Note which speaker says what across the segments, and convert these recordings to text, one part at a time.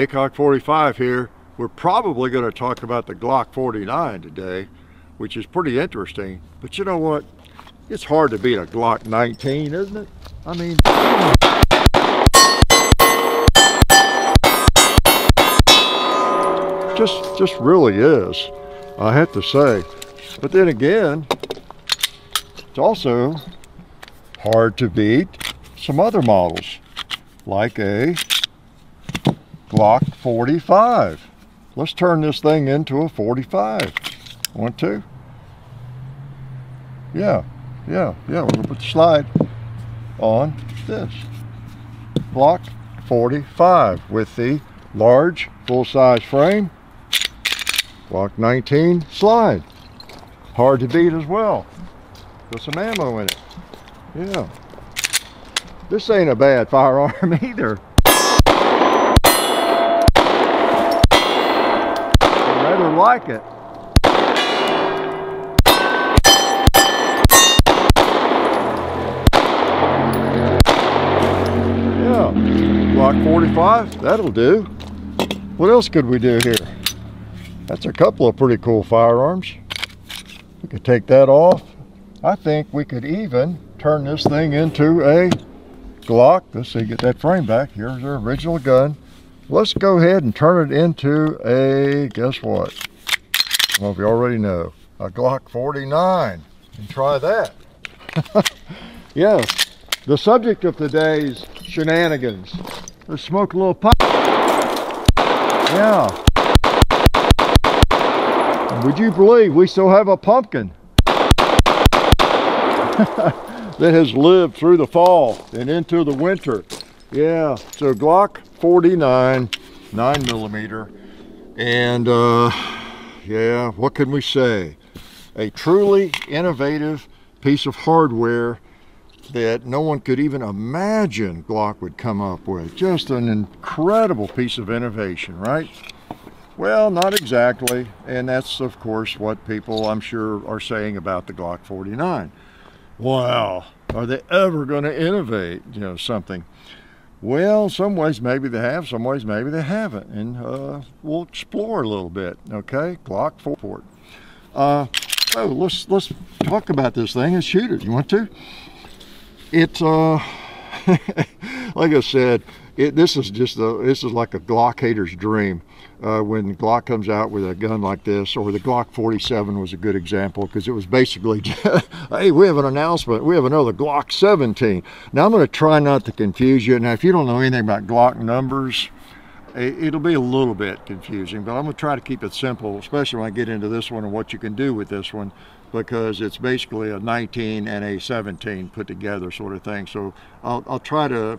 Speaker 1: Hickok 45 here. We're probably going to talk about the Glock 49 today, which is pretty interesting. But you know what? It's hard to beat a Glock 19, isn't it? I mean, just really is, I have to say. But then again, it's also hard to beat some other models, like a Glock 45. Let's turn this thing into a 45. Want to? Yeah. We're gonna put the slide on this Glock 45 with the large full-size frame Glock 19 slide. Hard to beat as well. Put some ammo in it. Yeah. This ain't a bad firearm either. I rather like it. Yeah. Glock 45, that'll do. What else could we do here? That's a couple of pretty cool firearms. We could take that off. I think we could even turn this thing into a Glock. Let's see, get that frame back. Here's our original gun. Let's go ahead and turn it into a, guess what? I don't know if you already know, a Glock 49. And try that. Yeah, the subject of today's shenanigans. Let's smoke a little pipe. Yeah. Would you believe we still have a pumpkin that has lived through the fall and into the winter? Yeah, so Glock 49, 9mm, and yeah, what can we say? A truly innovative piece of hardware that no one could even imagine Glock would come up with. Just an incredible piece of innovation, right? Well, not exactly, and that's of course what people, I'm sure, are saying about the Glock 49. Wow, are they ever going to innovate, something? Well, some ways maybe they have, some ways maybe they haven't, and we'll explore a little bit. Okay, Glock 4. So let's talk about this thing and shoot it. You want to? It's like I said, this is like a Glock hater's dream. When Glock comes out with a gun like this, or the Glock 47 was a good example, because it was basically, hey, we have an announcement, we have another Glock 17. Now I'm going to try not to confuse you. Now if you don't know anything about Glock numbers, it'll be a little bit confusing, but I'm going to try to keep it simple, especially when I get into this one and what you can do with this one, because it's basically a 19 and a 17 put together sort of thing. So I'll try to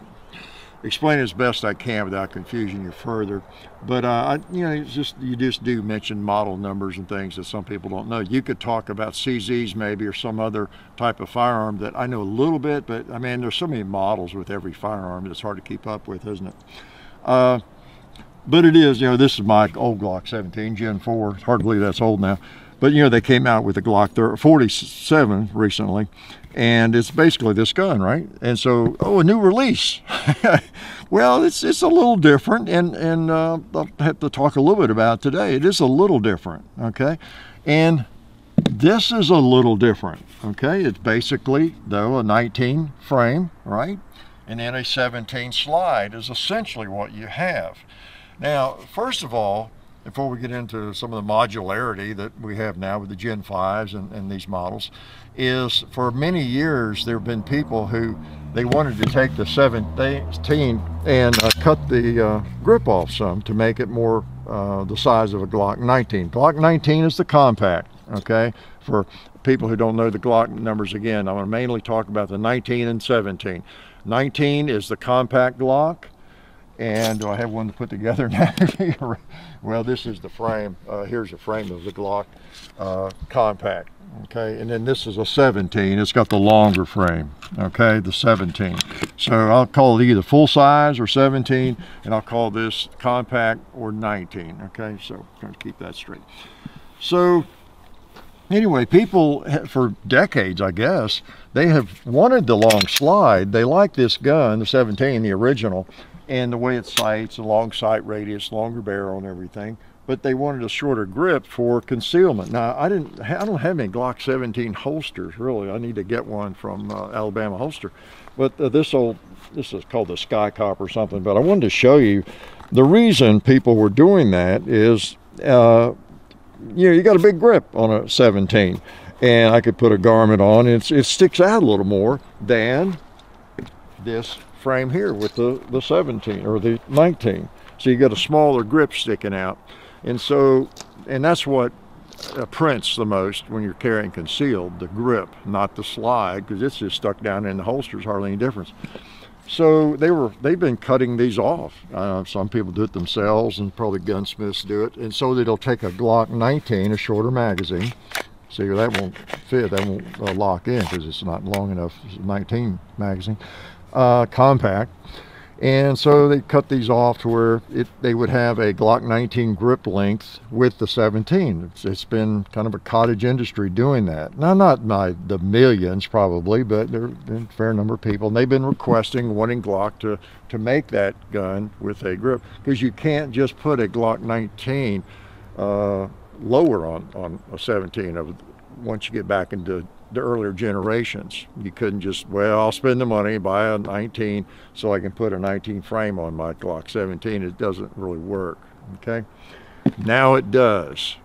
Speaker 1: explain as best I can without confusing you further. But you just do mention model numbers and things that some people don't know. You could talk about CZs maybe, or some other type of firearm that I know a little bit, but I mean, there's so many models with every firearm that it's hard to keep up with, isn't it? But it is, this is my old Glock 17, Gen 4. It's hard to believe that's old now. But they came out with the Glock 47 recently, and it's basically this gun, right? And so, a new release. Well, it's a little different, and I'll have to talk a little bit about it today. It is a little different, okay? And this is a little different, okay? It's basically, though, a 19 frame, right? And then a 17 slide is essentially what you have. Now, first of all, before we get into some of the modularity that we have now with the Gen 5s and these models, is for many years there have been people who they wanted to take the 17 and cut the grip off some to make it more the size of a Glock 19. Glock 19 is the compact, okay? For people who don't know the Glock numbers, again, I'm going to mainly talk about the 19 and 17. 19 is the compact Glock. And do I have one to put together now? Well, this is the frame. Here's the frame of the Glock compact. Okay, and then this is a 17. It's got the longer frame. Okay, the 17. So I'll call it either full size or 17, and I'll call this compact or 19. Okay, so trying to keep that straight. So anyway, people for decades, I guess, they have wanted the long slide. They like this gun, the 17, the original, and the way it sights, a long sight radius, longer barrel and everything. But they wanted a shorter grip for concealment. Now, I don't have any Glock 17 holsters, really. I need to get one from Alabama Holster. But this is called the Sky Cop or something. But I wanted to show you the reason people were doing that is, you got a big grip on a 17. And I could put a garment on, and it sticks out a little more than this frame here with the 17 or the 19. So you got a smaller grip sticking out. And that's what prints the most when you're carrying concealed, the grip, not the slide, because it's just stuck down in the holsters, hardly any difference. So they've been cutting these off. Some people do it themselves, and probably gunsmiths do it. And so they'll take a Glock 19, a shorter magazine. See, that won't fit, that won't lock in because it's not long enough. It's a 19 magazine, compact. And so they cut these off to where they would have a Glock 19 grip length with the 17. It's been kind of a cottage industry doing that. Now, not by the millions probably, but there have been a fair number of people. And they've been wanting Glock to make that gun with a grip, because you can't just put a Glock 19 lower on a 17 once you get back into the earlier generations. You couldn't just, well, I'll spend the money, buy a 19 so I can put a 19 frame on my Glock 17. It doesn't really work, okay? Now it does.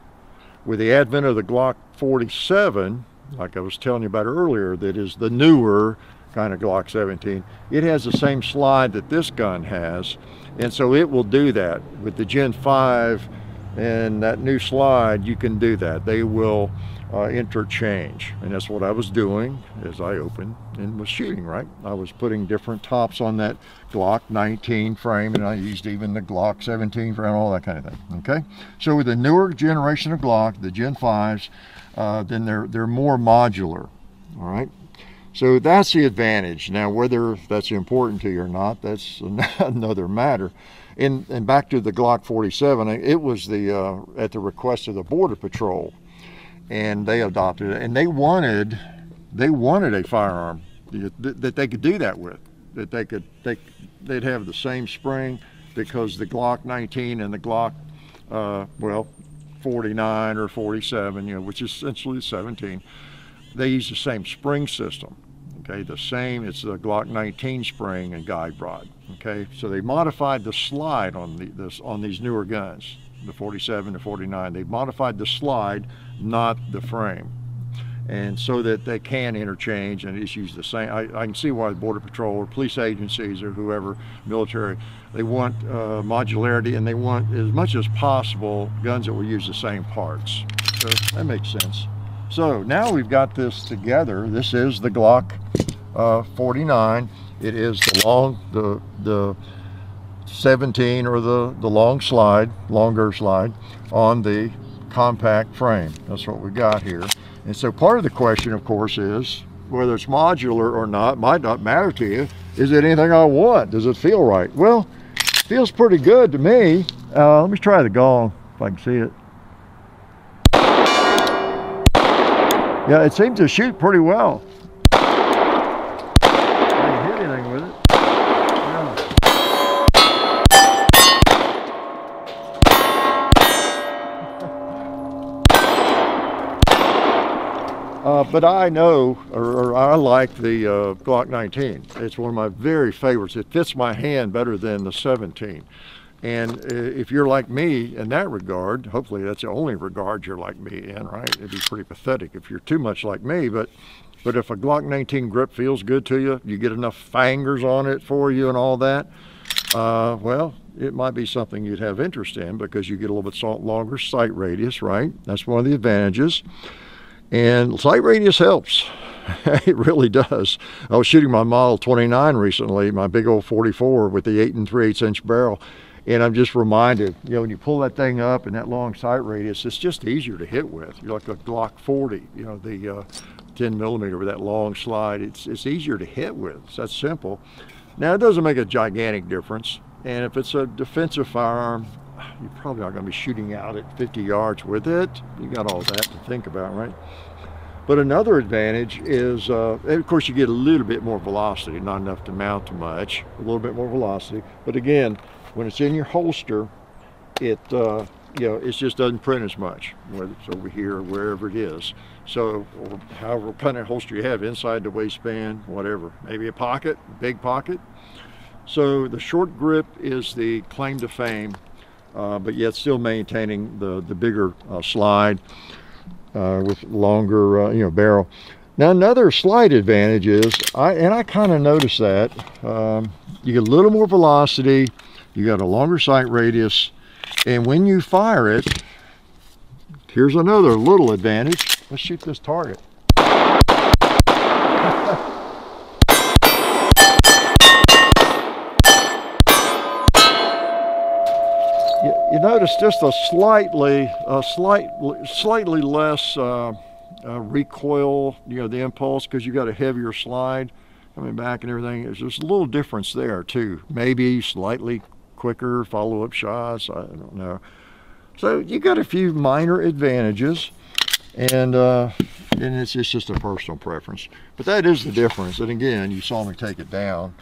Speaker 1: With the advent of the Glock 47, like I was telling you about earlier, that is the newer kind of Glock 17, it has the same slide that this gun has, and so it will do that. With the Gen 5 and that new slide, you can do that. They will interchange, and that's what I was doing as I opened and was shooting, right? I was putting different tops on that Glock 19 frame, and I used even the Glock 17 frame, all that kind of thing, okay? So with the newer generation of Glock, the Gen 5s, then they're more modular, all right? So that's the advantage. Now, whether that's important to you or not, that's another matter. And back to the Glock 47, it was at the request of the Border Patrol, and they adopted it, and they wanted a firearm that they could do that with, that they'd have the same spring, because the Glock 19 and the Glock 49 or 47, which is essentially 17, they use the same spring system. Okay, it's the Glock 19 spring and guide rod. Okay, so they modified the slide on these newer guns, the 47 to 49. They modified the slide, not the frame, and so that they can interchange and it's used the same. I can see why the Border Patrol or police agencies or whoever, military, they want modularity, and they want as much as possible guns that will use the same parts. So that makes sense. So now we've got this together. This is the Glock 49. It is the 17, or the longer slide on the compact frame. That's what we got here. And so part of the question, of course, is whether it's modular or not. Might not matter to you. Is it anything I want? Does it feel right? Well, it feels pretty good to me. Let me try the gong if I can see it. Yeah, it seems to shoot pretty well. I didn't hit anything with it. But I know, or I like the Glock 19. It's one of my very favorites. It fits my hand better than the 17. And if you're like me in that regard, hopefully that's the only regard you're like me in, right? It'd be pretty pathetic if you're too much like me, but if a Glock 19 grip feels good to you, you get enough fingers on it for you and all that, well, it might be something you'd have interest in, because you get a little bit longer sight radius, right? That's one of the advantages. And sight radius helps. It really does. I was shooting my Model 29 recently, my big old 44 with the 8 3/8 inch barrel. And I'm just reminded, when you pull that thing up and that long sight radius, it's just easier to hit with. You're like a Glock 40, the 10 millimeter with that long slide. It's easier to hit with. It's that simple. Now, it doesn't make a gigantic difference. And if it's a defensive firearm, you're probably not going to be shooting out at 50 yards with it. You got all that to think about, right? But another advantage is, of course, you get a little bit more velocity, not enough to mount much, a little bit more velocity. But again, when it's in your holster, it it just doesn't print as much, whether it's over here or wherever it is. So, or however kind of holster you have, inside the waistband, whatever, maybe a pocket, big pocket. So the short grip is the claim to fame, but yet still maintaining the bigger slide with longer barrel. Now another slight advantage is, I kind of noticed that, you get a little more velocity, you got a longer sight radius, and when you fire it, here's another little advantage. Let's shoot this target. You notice just a slightly less recoil, the impulse, because you got a heavier slide coming back and everything. There's just a little difference there too. Maybe slightly quicker follow-up shots, I don't know. So you got a few minor advantages, and it's just a personal preference. But that is the difference. And again, you saw me take it down.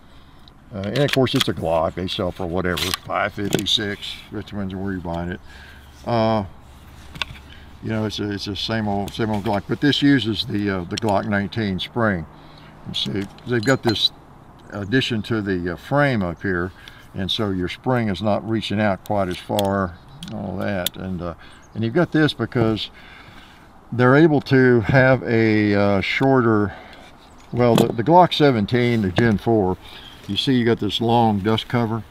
Speaker 1: And of course, it's a Glock. They sell for whatever, $5.56. Which ones are where you're buying it? It's a same old Glock. But this uses the Glock 19 spring. You see, they've got this addition to the frame up here, and so your spring is not reaching out quite as far. All that, and you've got this because they're able to have a shorter. Well, the Glock 17, the Gen 4. You see you got this long dust cover,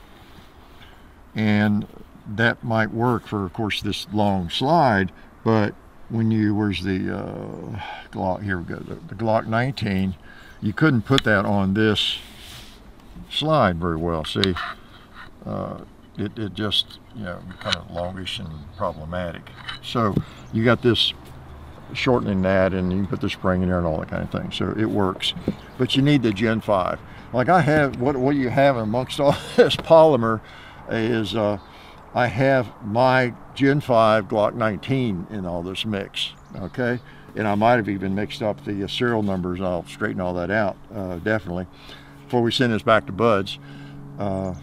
Speaker 1: and that might work for, of course, this long slide, but when where's the Glock, here we go, the Glock 19, you couldn't put that on this slide very well. See, it just, kind of longish and problematic. So you got this shortening that, and you can put the spring in there and all that kind of thing, so it works. But you need the Gen 5. Like I have, what you have amongst all this polymer is I have my Gen 5 Glock 19 in all this mix, okay? And I might have even mixed up the serial numbers. I'll straighten all that out, definitely, before we send this back to Buds. Yeah,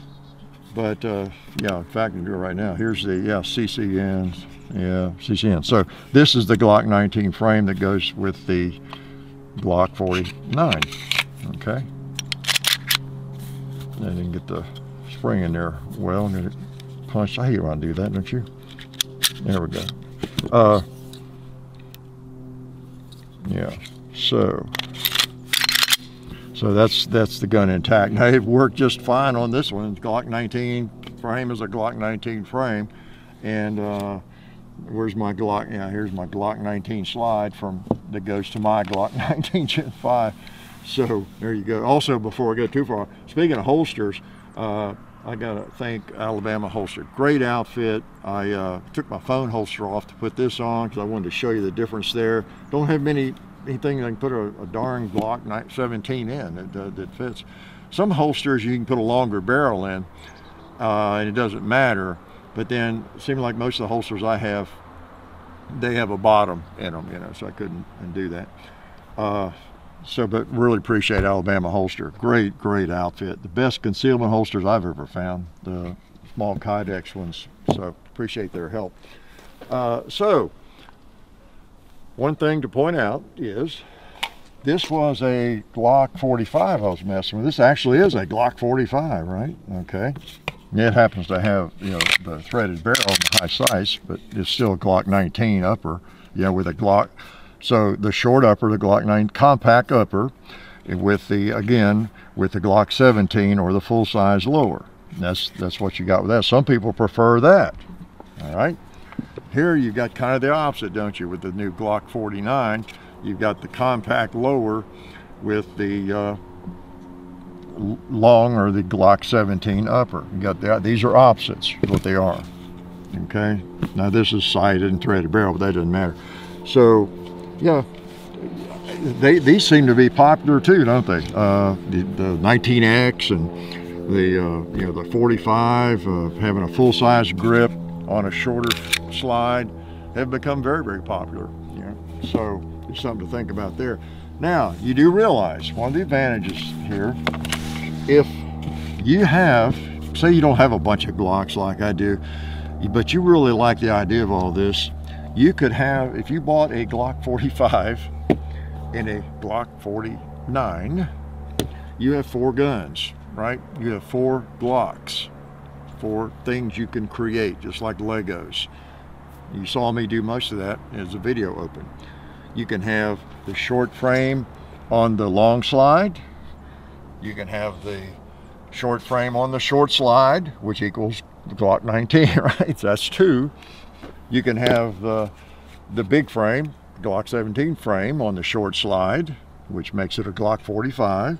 Speaker 1: in fact, I can do it right now. Here's the, CCN, CCN. So this is the Glock 19 frame that goes with the Glock 49, okay? I didn't get the spring in there well. I'm gonna punch. I hate when I do that, don't you? There we go. Yeah. So that's the gun intact. Now it worked just fine on this one. Glock 19 frame is a Glock 19 frame, and where's my Glock? Yeah, here's my Glock 19 slide that goes to my Glock 19 Gen 5. So there you go. Also, before I go too far, speaking of holsters, I gotta thank Alabama Holster. Great outfit. I took my phone holster off to put this on because I wanted to show you the difference there. Don't have anything I can put a darn Glock 17 in that fits. Some holsters you can put a longer barrel in, and it doesn't matter. But then it seems like most of the holsters I have, they have a bottom in them, so I couldn't do that. But really appreciate Alabama Holster. Great outfit. The best concealment holsters I've ever found, the small Kydex ones. So appreciate their help. So one thing to point out is this was a Glock 45 I was messing with. This actually is a Glock 45, right? Okay. It happens to have, the threaded barrel and the high sights, but it's still a Glock 19 upper, with a Glock. So the short upper, the Glock 9 compact upper, with the Glock 17 or the full size lower. That's what you got with that. Some people prefer that. All right. Here you got kind of the opposite, don't you? With the new Glock 49, you've got the compact lower with the long or the Glock 17 upper. You got these are opposites, what they are. Okay. Now this is sighted and threaded barrel, but that doesn't matter. So. Yeah, these seem to be popular too, don't they? The 19X and the the 45, having a full-size grip. on a shorter slide have become very, very popular. You know, so it's something to think about there. Now, you do realize one of the advantages here, if you have, say you don't have a bunch of Glocks like I do, but you really like the idea of all this, you could have, if you bought a Glock 45 and a Glock 49, you have 4 guns, right? You have 4 Glocks, 4 things you can create, just like Legos. You saw me do most of that as the video opened. You can have the short frame on the long slide. You can have the short frame on the short slide, which equals the Glock 19, right? That's 2. You can have the big frame, Glock 17 frame on the short slide, which makes it a Glock 45.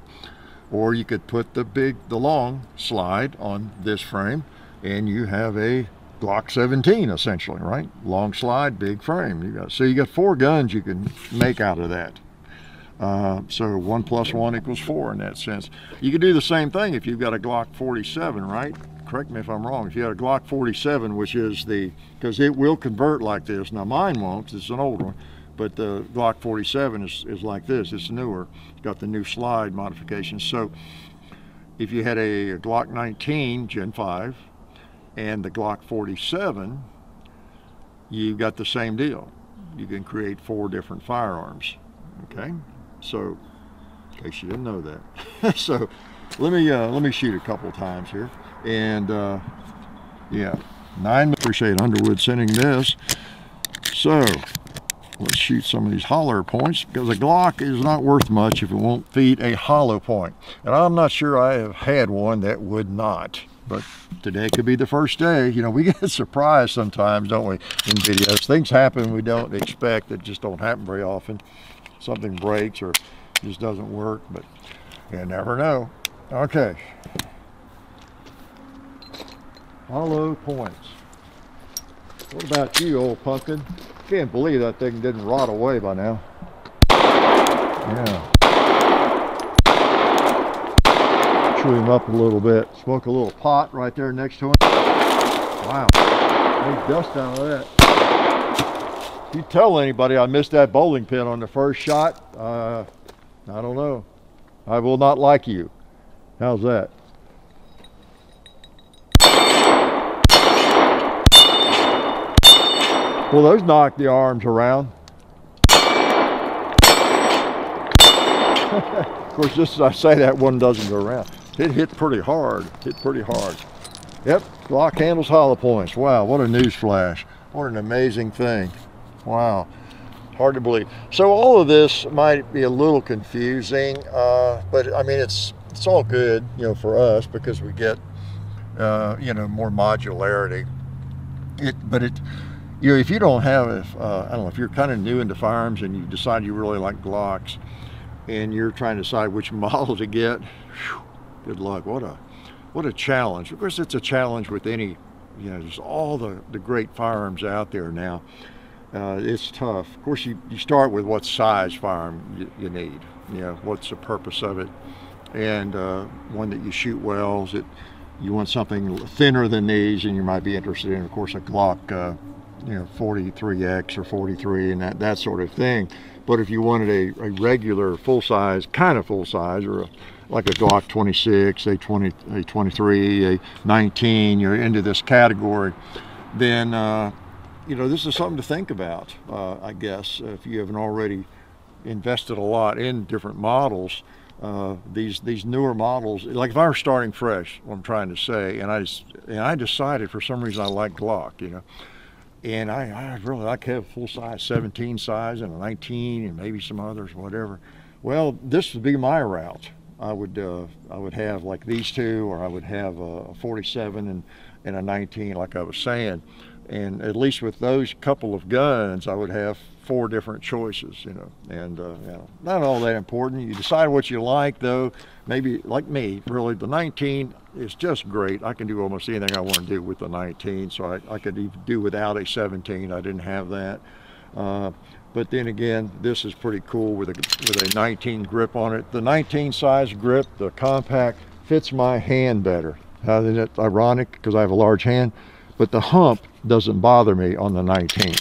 Speaker 1: Or you could put the long slide on this frame, and you have a Glock 17 essentially, right? Long slide, big frame. So you got 4 guns you can make out of that. So 1 + 1 = 4 in that sense. You could do the same thing if you've got a Glock 47, right? Correct me if I'm wrong. If you had a Glock 47, which is because it will convert like this. Now mine won't, it's an old one, but the Glock 47 is like this. It's newer. It's got the new slide modifications. So if you had a Glock 19 Gen 5 and the Glock 47, you've got the same deal. You can create 4 different firearms. Okay, so in case you didn't know that. So let me shoot a couple times here, and yeah, 9. Appreciate Underwood sending this. So let's shoot some of these hollow points, because a Glock is not worth much if it won't feed a hollow point, and I'm not sure I have had one that would not. But today could be the first day. You know, we get surprised sometimes, don't we, in videos. Things happen we don't expect that just don't happen very often. Something breaks or just doesn't work, but you never know. Okay. Hollow points. What about you, old pumpkin? Can't believe that thing didn't rot away by now. Yeah. Chew him up a little bit. Smoke a little pot right there next to him. Wow. Make dust out of that. If you tell anybody I missed that bowling pin on the first shot, I don't know. I will not like you. How's that? Well, those knocked the arms around. Of course, just as I say that, one doesn't go around. It hit pretty hard. Yep, Glock handles hollow points. Wow, what a news flash. What an amazing thing. Wow, hard to believe. So all of this might be a little confusing, but I mean, it's all good, you know, for us, because we get, you know, more modularity. You know, if you don't have, I don't know, if you're kind of new into firearms and you decide you really like Glocks, and you're trying to decide which model to get, whew, good luck. What a challenge. Of course, it's a challenge with any, you know, just all the great firearms out there now. It's tough. Of course, you start with what size firearm you need. You know, what's the purpose of it, and one that you shoot well. You want something thinner than these, and you might be interested in, of course, a Glock, you know, 43X or 43 and that sort of thing. But if you wanted a regular full-size, kind of full-size, or like a Glock 26, a 23, a 19, you're into this category, then you know, this is something to think about, I guess, if you haven't already invested a lot in different models. These newer models, like if I were starting fresh, what I'm trying to say, and I decided for some reason I like Glock, you know, and I really like to have a full-size 17 size and a 19 and maybe some others, whatever. Well, this would be my route. I would have like these two, or I would have a 47 and a 19, like I was saying. And at least with those couple of guns, I would have 4 different choices, you know, and you know, not all that important. You decide what you like, though. Maybe like me, really, the 19 is just great. I can do almost anything I want to do with the 19, so I could even do without a 17. I didn't have that. But then again, this is pretty cool with a 19 grip on it. The 19 size grip, the compact, fits my hand better. Isn't it ironic, because I have a large hand? but the hump doesn't bother me on the 19.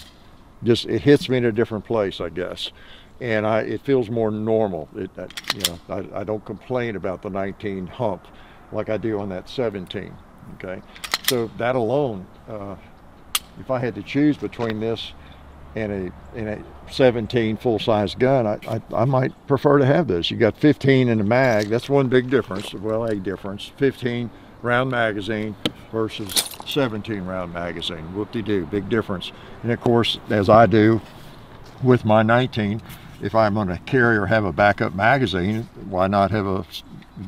Speaker 1: Just, it hits me in a different place, I guess. And it feels more normal. You know, I don't complain about the 19 hump like I do on that 17, okay? So that alone, if I had to choose between this and a 17 full-size gun, I might prefer to have this. You got 15 in the mag. That's one big difference. Well, a difference. 15 round magazine versus 17 round magazine. Whoop-de-doo, big difference. And of course, as I do with my 19, if I'm going to carry or have a backup magazine, why not have a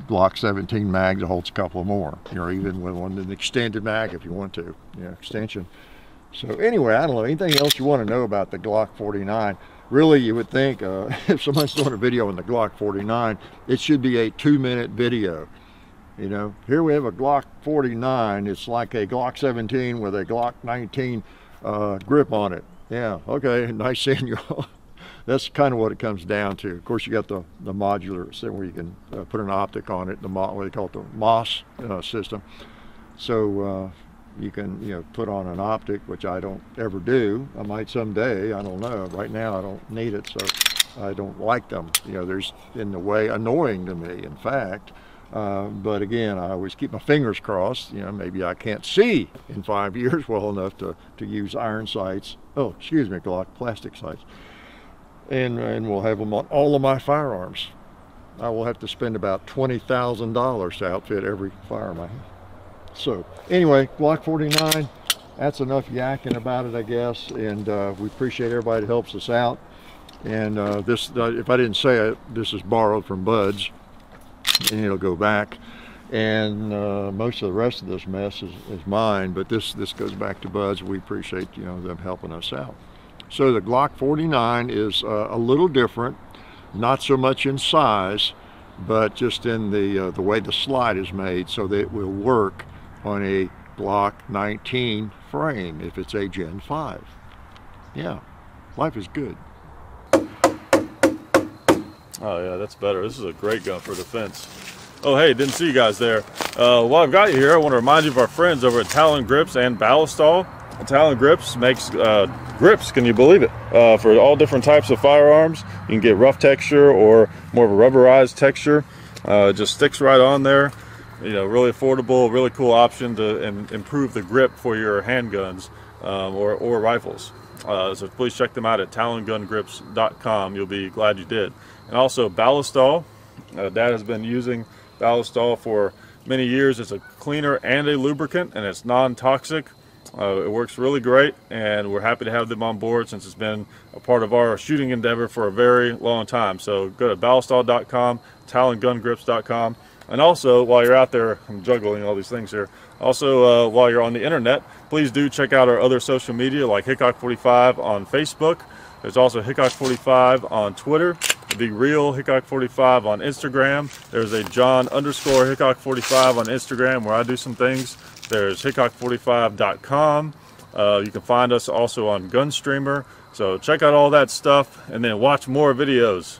Speaker 1: Glock 17 mag that holds a couple more, or even with an extended mag if you want to, extension. So anyway, I don't know, anything else you want to know about the Glock 49? Really, you would think if someone's doing a video on the Glock 49, it should be a 2-minute video. You know, here we have a Glock 49. It's like a Glock 17 with a Glock 19 grip on it. Yeah, okay, nice seeing you all. That's kind of what it comes down to. Of course, you got the modular system where you can put an optic on it, what they call it, the MOS system. So you can put on an optic, which I don't ever do. I might someday, I don't know. Right now I don't need it, so I don't like them. There's in the way, annoying to me, in fact. But again, I always keep my fingers crossed. Maybe I can't see in 5 years well enough to use iron sights. Oh, excuse me, Glock, plastic sights. And we'll have them on all of my firearms. I will have to spend about $20,000 to outfit every firearm I have. So anyway, Glock 49, that's enough yakking about it, I guess. And we appreciate everybody that helps us out. And this, if I didn't say it, this is borrowed from Bud's, and it'll go back. And most of the rest of this mess is mine, but this goes back to Bud's. We appreciate them helping us out. So the Glock 49 is a little different, not so much in size, but just in the way the slide is made, so that it will work on a Glock 19 frame if it's a Gen 5. Yeah, life is good.
Speaker 2: Oh yeah, that's better. This is a great gun for defense. Oh hey, didn't see you guys there. While I've got you here, I want to remind you of our friends over at Talon Grips and Ballistol. Talon Grips makes grips, can you believe it, for all different types of firearms. You can get rough texture or more of a rubberized texture. It just sticks right on there. Really affordable, really cool option to improve the grip for your handguns or rifles. So please check them out at talongungrips.com. You'll be glad you did. And also Ballistol. Dad has been using Ballistol for many years. It's a cleaner and a lubricant, and it's non-toxic. It works really great, and we're happy to have them on board since it's been a part of our shooting endeavor for a very long time. So go to ballistol.com, talongungrips.com, and also while you're out there, I'm juggling all these things here. Also, while you're on the internet, please do check out our other social media like Hickok45 on Facebook. There's also Hickok45 on Twitter, The Real Hickok45 on Instagram. There's a John_Hickok45 on Instagram where I do some things. There's Hickok45.com. You can find us also on Gunstreamer. So check out all that stuff and then watch more videos.